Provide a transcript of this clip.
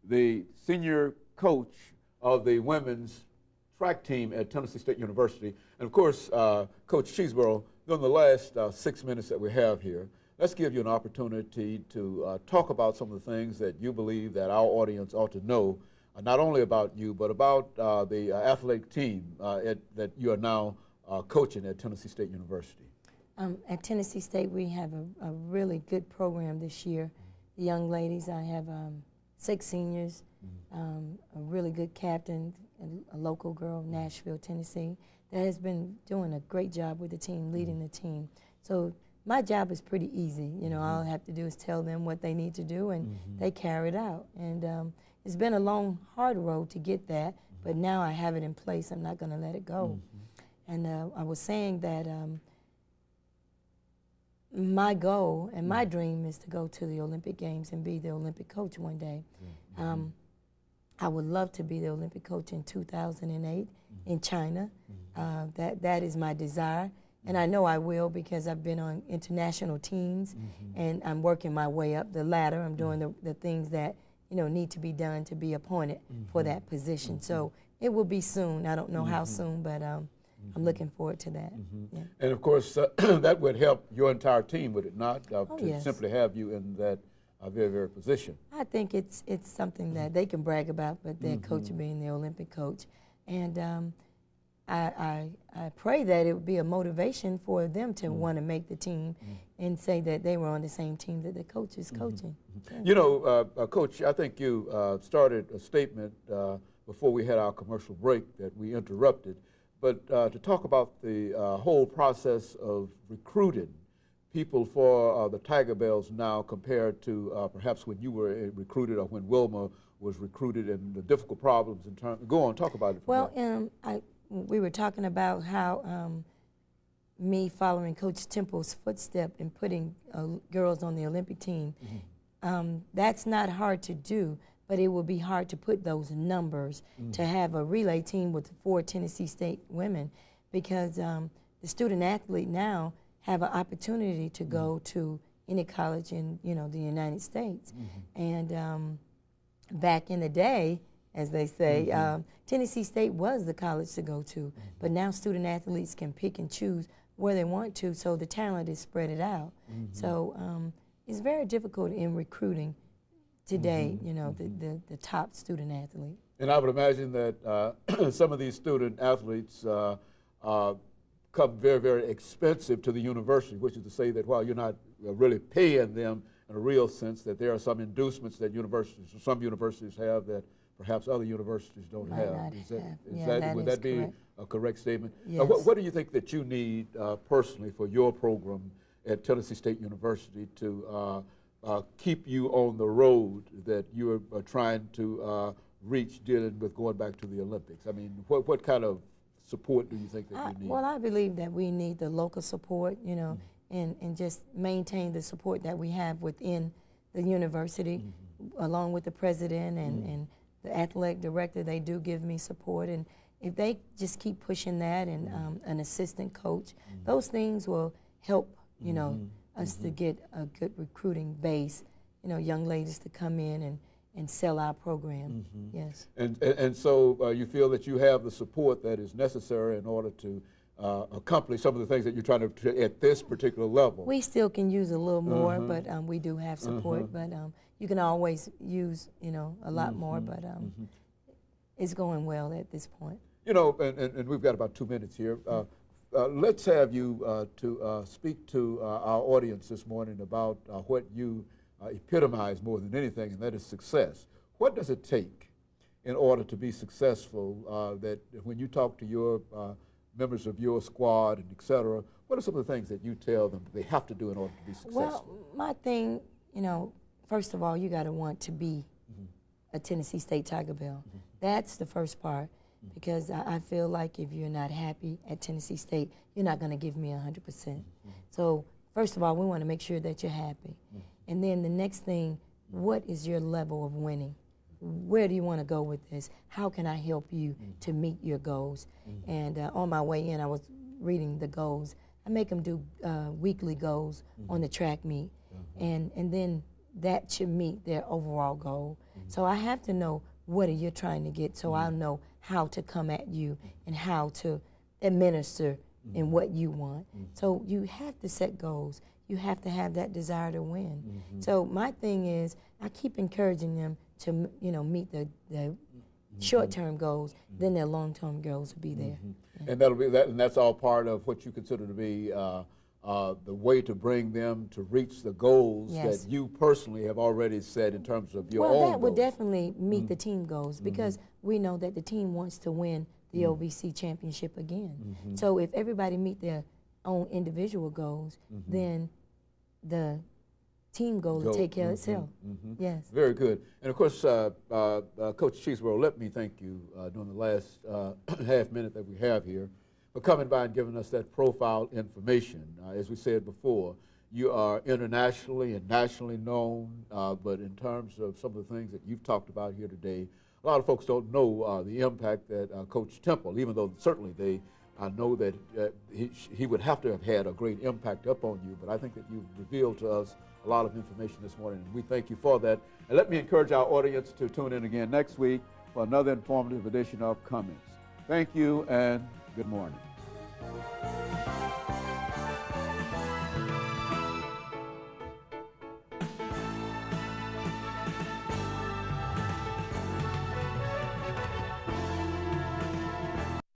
the senior coach of the women's track team at Tennessee State University. And of course, Coach Cheeseborough, during the last 6 minutes that we have here, let's give you an opportunity to talk about some of the things that you believe that our audience ought to know, not only about you, but about the athletic team that you are now coaching at Tennessee State University. At Tennessee State, we have a really good program this year. The young ladies, I have 6 seniors, a really good captain, a local girl, Nashville, Tennessee, that has been doing a great job with the team, leading the team. So my job is pretty easy. You know, all I have to do is tell them what they need to do, and they carry it out. And it's been a long, hard road to get that, but now I have it in place. I'm not going to let it go. And I was saying that my goal and my dream is to go to the Olympic Games and be the Olympic coach one day. I would love to be the Olympic coach in 2008 in China. That is my desire. And I know I will, because I've been on international teams, and I'm working my way up the ladder. I'm doing the things that, you know, need to be done to be appointed for that position. So it will be soon. I don't know how soon, but I'm looking forward to that. Yeah. And of course, that would help your entire team, would it not? To yes. simply have you in that very, very position. I think it's something that they can brag about, but their coach being the Olympic coach. And I pray that it would be a motivation for them to want to make the team and say that they were on the same team that the coach is coaching. Yeah. You know, Coach, I think you started a statement before we had our commercial break that we interrupted, but to talk about the whole process of recruiting people for the Tigerbelles now compared to perhaps when you were recruited or when Wilma was recruited, and the difficult problems in terms. Go on, talk about it. Well, we were talking about how me following Coach Temple's footstep and putting girls on the Olympic team, that's not hard to do, but it will be hard to put those numbers to have a relay team with 4 Tennessee State women, because the student athlete now have an opportunity to go to any college in, you know, the United States. And back in the day, as they say, Tennessee State was the college to go to, but now student athletes can pick and choose where they want to, so the talent is spread it out. So it's very difficult in recruiting today, you know, the top student athlete. And I would imagine that some of these student athletes come very, very expensive to the university, which is to say that while you're not really paying them in a real sense, that there are some inducements that some universities have that perhaps other universities don't have. Would that be a correct statement? Yes. What do you think that you need personally for your program at Tennessee State University to keep you on the road that you're trying to reach dealing with going back to the Olympics? I mean, what kind of support do you think that you need? Well, I believe that we need the local support, you know, and just maintain the support that we have within the university, along with the president and the athletic director. They do give me support, and if they just keep pushing that, and an assistant coach, those things will help, you know, us to get a good recruiting base, you know, young ladies to come in and sell our program. Yes. And so you feel that you have the support that is necessary in order to accomplish some of the things that you're trying to at this particular level. We still can use a little more, but we do have support. But you can always use, you know, a lot more. But it's going well at this point. You know, and we've got about 2 minutes here. Let's have you to speak to our audience this morning about what you epitomize more than anything, and that is success. What does it take in order to be successful, that when you talk to your members of your squad and et cetera, what are some of the things that you tell them they have to do in order to be successful? Well, my thing, you know, first of all, you got to want to be a Tennessee State Tigerbelle. That's the first part, because I feel like if you're not happy at Tennessee State, you're not going to give me 100%. So first of all, we want to make sure that you're happy. And then the next thing, what is your level of winning? Where do you want to go with this? How can I help you to meet your goals? And on my way in, I was reading the goals. I make them do weekly goals on the track meet. And then that should meet their overall goal. So I have to know what are you trying to get, so I'll know how to come at you and how to administer in what you want. So you have to set goals. You have to have that desire to win. So my thing is, I keep encouraging them to, you know, meet the short-term goals, then their long-term goals will be there. And that'll be that, and that's all part of what you consider to be the way to bring them to reach the goals that you personally have already set in terms of your own Well, that goals. would definitely meet the team goals, because we know that the team wants to win the OVC championship again. So if everybody meet their own individual goals, then the team goal will take care of itself. Yes. Very good. And of course, Coach Cheeseborough, let me thank you during the last half minute that we have here for coming by and giving us that profile information. As we said before, you are internationally and nationally known, but in terms of some of the things that you've talked about here today, a lot of folks don't know the impact that Coach Temple, even though certainly they know that he would have to have had a great impact upon you, but I think that you've revealed to us a lot of information this morning, and we thank you for that. And let me encourage our audience to tune in again next week for another informative edition of Cummings. Thank you and good morning.